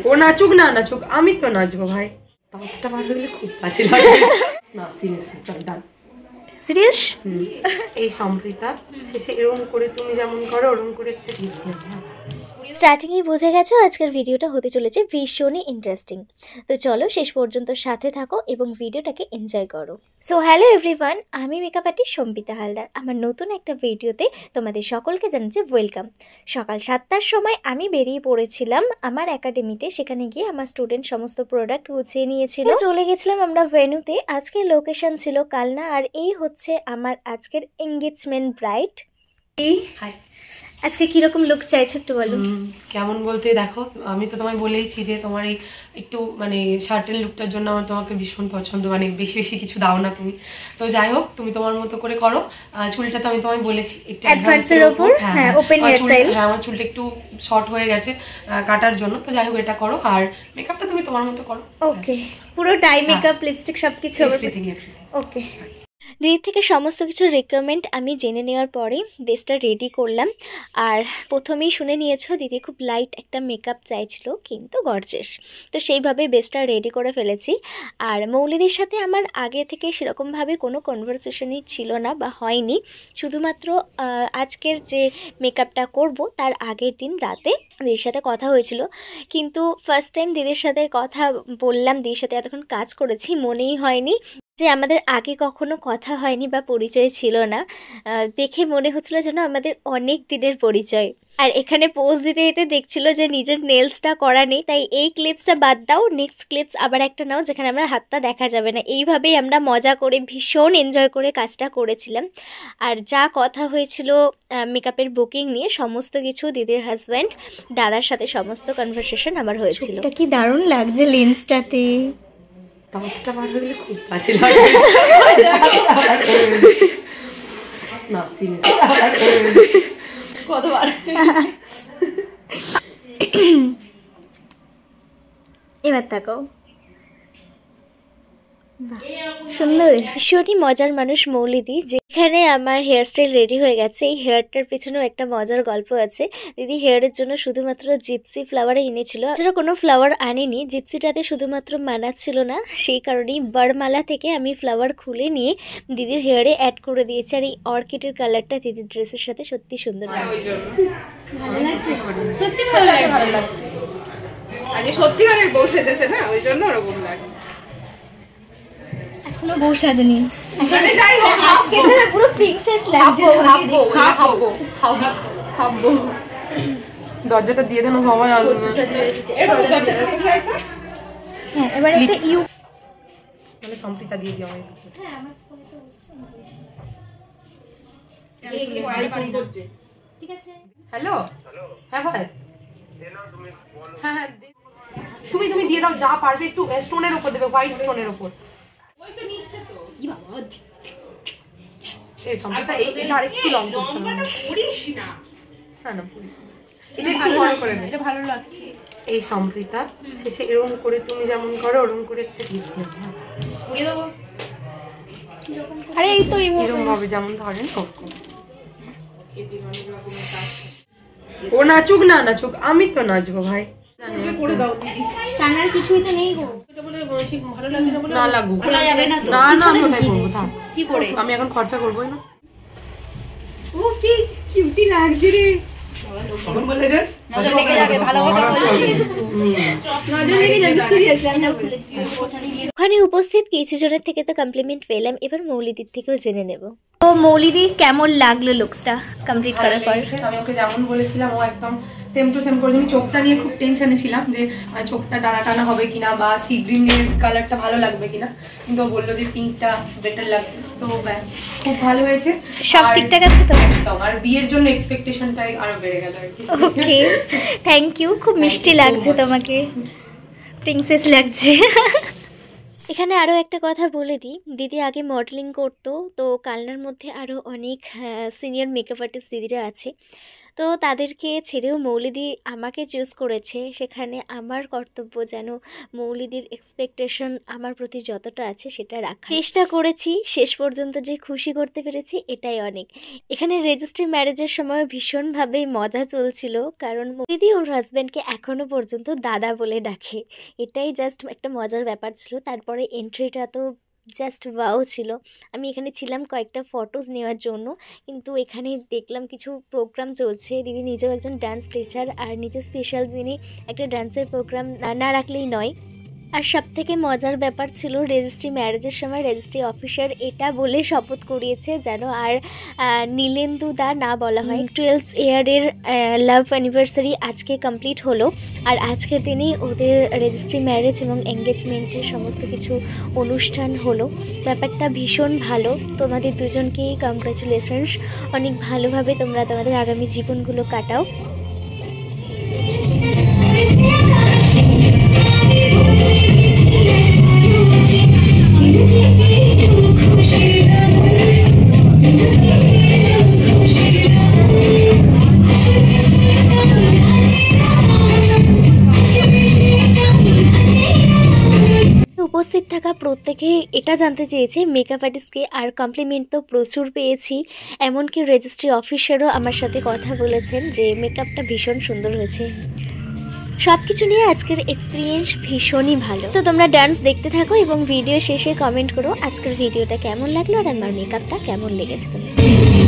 ও নাচুক না নাচুক, আমি তো নাচবো ভাই। তাওয়াজটা বার হলে খুব কাছে লাগে না, সিরিয়াসলি চল ডান। সিরিয়াস? এই সম্প্রীতা শেষে এরকম করে তুমি যেমন করো ওরকম করে একটা টিপস নেবে। স্টার্টিংয়েই বুঝে গেছো আজকের ভিডিওটা হতে চলেছে ভীষণই ইন্টারেস্টিং। তো চলো শেষ পর্যন্ত সাথে থাকো এবং ভিডিওটাকে এনজয় করো। সো হ্যালো এভরিওয়ান, আমি মেকআপ আর্টিস্ট সম্পিতা হালদার। আমার নতুন একটা ভিডিওতে তোমাদের সকলকে জানাচ্ছি ওয়েলকাম। সকাল 7টার সময় আমি বেরিয়ে পড়েছিলাম আমার একাডেমিতে। সেখানে গিয়ে আমার স্টুডেন্ট সমস্ত প্রোডাক্ট গুছিয়ে নিয়েছিল। চলে গেছিলাম আমরা ভেন্যুতে। আজকের লোকেশন ছিল কালনা, আর এই হচ্ছে আমার আজকের এঙ্গেজমেন্ট ব্রাইড। হাই, আজকে কিরকম লুক চাইছো একটু বলো। কেমন বলতে দেখো, আমি তো তোমায় বলেইছি যে তোমার এই একটু মানে শার্টের লুকটার জন্য আমার তোমাকে ভীষণ পছন্দ, মানে বেশি বেশি কিছু দাও না তুমি। তো যাই হোক, তুমি তোমার মতো করে করো। চুলটা তো আমি তোমায় বলেছি একটু অ্যাডভান্সের উপর, হ্যাঁ ওপেন হেয়ার স্টাইল। হ্যাঁ, আমার চুলটা একটু শর্ট হয়ে গেছে কাটার জন্য। তো যাই হোক, এটা করো আর মেকআপটা তুমি তোমার মতো করো। ওকে, পুরো টাই মেকআপ, লিপস্টিক সবকিছু। ওকে, দিদির থেকে সমস্ত কিছু রিকোয়ারমেন্ট আমি জেনে নেওয়ার পরে বেসটা রেডি করলাম। আর প্রথমেই শুনে নিয়েছো দিদি খুব লাইট একটা মেকআপ চাইছিল, কিন্তু গর্জিয়াস। তো সেইভাবে বেসটা রেডি করে ফেলেছি। আর মৌলিদির সাথে আমার আগে থেকে সেরকমভাবে কোনো কনভারসেশনই ছিল না বা হয়নি। শুধুমাত্র আজকের যে মেকআপটা করব তার আগের দিন রাতে দিদির সাথে কথা হয়েছিল। কিন্তু ফার্স্ট টাইম দিদির সাথে কথা বললাম, দিদির সাথে এতক্ষণ কাজ করেছি, মনেই হয়নি যে আমাদের আগে কখনো কথা হয়নি বা পরিচয় ছিল না। দেখে মনে হচ্ছিল যেন আমাদের অনেক দিনের পরিচয়। আর এখানে পোজ দিতে দিতে দেখছিল যে নিজের নেলসটা করা নেই, তাই এই ক্লিপসটা বাদ দাও, নেক্সট ক্লিপস আবার একটা নাও যেখানে আমার হাতটা দেখা যাবে না। এইভাবেই আমরা মজা করে ভীষণ এনজয় করে কাজটা করেছিলাম। আর যা কথা হয়েছিল মেকআপের বুকিং নিয়ে সমস্ত কিছু দিদির হাজব্যান্ড দাদার সাথে সমস্ত কনভারসেশন আমার হয়েছিল। এটা কি দারুণ লাগছে লেন্সটাতে। তাওয়াজটা বার হলে খুব কাছে লাগে না, সিরিয়াসলি কতবার এবার তাকাও, সুন্দর। ভীষণই মজার মানুষ মৌলিদি। যেখানে আমার হেয়ারস্টাইল রেডি হয়ে গেছে, এই হেয়ারটার পিছনেও একটা মজার গল্প আছে। দিদি হেয়ারের জন্য শুধুমাত্র জিপসি ফ্লাওয়ার এনেছিল, এছাড়া কোনো ফ্লাওয়ার আনেনি। জিপসিটাতে শুধুমাত্র মানাচ্ছিল না, সেই কারণেই বরমালা থেকে আমি ফ্লাওয়ার খুলে নিয়ে দিদির হেয়ারে অ্যাড করে দিয়েছি। আর এই অর্কিডের কালারটা দিদির ড্রেসের সাথে সত্যি সুন্দর লাগছে। ভালো লাগছে, সত্যি ভালো লাগছে। আজ সত্যিকারের বউ সেজেছে না, ওই জন্য ওরকম লাগছে। এখনো বউ সাজেনি, আজকে তো পুরো প্রিন্সেস লাগছে। খাবো দরজাটা দিয়ে দেন, সবাই আসবে। হ্যাঁ, এবার একটা ইউ মানে সম্প্রীতা দিয়ে দিও আমাকে। হ্যাঁ, আমার ফোনে তো হচ্ছে। ঠিক আছে। হ্যালো, হ্যাঁ ভাই, হ্যাঁ হ্যাঁ, তুমি দিয়ে দাও যা পারবে, একটু স্টোনের উপর দেবে, হোয়াইট স্টোনের উপর। ওই তো নিচ্ছে তো, ই বাবা এই সম্প্রীতা এটা আরেকটু লং করতে হবে। পুরিস না, না না পুরিস, এটা একটু বড় করে নে, এটা ভালো লাগছে। এই সম্প্রীতা শেষে এরকম করে তুমি যেমন করো ওরকম করে একটা টিপস নেবে। পুরিয়ে দেবো, আরে এই তো এরকম ভাবে যেমন ধরেন ওরকম। ও নাচুক না নাচুক, আমি তো নাচবো ভাই। করে দাও দিদি, কানার কিছুই তো নেই গো। এটা বলে ঠিক ভালো লাগে না, বলে না লাগুক, খোলা যাবে না তো। না না, আমি ওটাই করব। থাক, কি করে আমি এখন খরচা করবই না। ও কি কিউটি লাগছে রে, কোন বলে রে, নজর লেগে যাবে। ভালো কথা বলছি, নজর লেগে যাবে। সিরিয়াসলি আমি খুলে দিই। ওখানে উপস্থিত কিছু জনের থেকে তো কমপ্লিমেন্ট পেলাম, এবার মৌলিদির থেকেও জেনে নেব। তো মৌলিদি কেমন লাগলো লুকসটা কমপ্লিট করার পর? আমি ওকে যেমন বলেছিলাম ও একদম সেম টু সেম করেছে। আমি চোখটা নিয়ে খুব টেনশনে ছিলাম যে চোখটা টানা টানা হবে কিনা বা সি গ্রিনের কালারটা ভালো লাগবে কিনা, কিন্তু ও বললো যে পিঙ্কটা বেটার লাগবে। তো ব্যাস, খুব ভালো হয়েছে, সব ঠিকঠাক আছে তো? একদম। আর বিয়ের জন্য এক্সপেকটেশনটাই আরো বেড়ে গেল আর কি। ওকে, থ্যাংক ইউ। খুব মিষ্টি লাগছে তোমাকে, প্রিন্সেস লাগছে। এখানে আরও একটা কথা বলে দিই, দিদি আগে মডেলিং করতো, তো কালনার মধ্যে আরও অনেক সিনিয়র মেকআপ আর্টিস্ট দিদিরা আছে। তো তাদেরকে ছেড়েও মৌলিদি আমাকে চুজ করেছে, সেখানে আমার কর্তব্য যেন মৌলিদির এক্সপেকটেশন আমার প্রতি যতটা আছে সেটা রাখা। চেষ্টা করেছি, শেষ পর্যন্ত যে খুশি করতে পেরেছি এটাই অনেক। এখানে রেজিস্ট্রি ম্যারেজের সময় ভীষণভাবে মজা চলছিল, কারণ মৌলিদি ওর হাজব্যান্ডকে এখনও পর্যন্ত দাদা বলে ডাকে। এটাই জাস্ট একটা মজার ব্যাপার ছিল। তারপরে এন্ট্রিটা তো জাস্ট ওয়াও ছিল। আমি এখানে ছিলাম কয়েকটা ফটোজ নেওয়ার জন্য, কিন্তু এখানে দেখলাম কিছু প্রোগ্রাম চলছে। দিদি নিজেও একজন ডান্স টিচার, আর নিজে স্পেশাল দিনই একটা ডান্সের প্রোগ্রাম না রাখলেই নয়। আর সবথেকে মজার ব্যাপার ছিল রেজিস্ট্রি ম্যারেজের সময় রেজিস্ট্রি অফিসার এটা বলে শপথ করিয়েছে যেন আর নীলেন্দু দা না বলা হয়। 12 ইয়ারের লাভ অ্যানিভার্সারি আজকে কমপ্লিট হলো, আর আজকের দিনেই ওদের রেজিস্ট্রি ম্যারেজ এবং এঙ্গেজমেন্টের সমস্ত কিছু অনুষ্ঠান হলো। ব্যাপারটা ভীষণ ভালো। তোমাদের দুজনকেই কংগ্রাচুলেশনস। অনেক ভালোভাবে তোমরা তোমাদের আগামী জীবনগুলো কাটাও। উপস্থিত থাকা প্রত্যেকে এটা জানতে চেয়েছে মেকআপ আর্টিস্টকে, আর কমপ্লিমেন্ট তো প্রচুর পেয়েছি। এমনকি রেজিস্ট্রি অফিসারও আমার সাথে কথা বলেছেন যে মেকআপটা ভীষণ সুন্দর হয়েছে। সব কিছু নিয়ে আজকের এক্সপিরিয়েন্স ভীষণই ভালো। তো তোমরা ডান্স দেখতে থাকো এবং ভিডিও শেষে কমেন্ট করো আজকের ভিডিওটা কেমন লাগলো আর আমার মেকআপটা কেমন লেগেছে তোমার।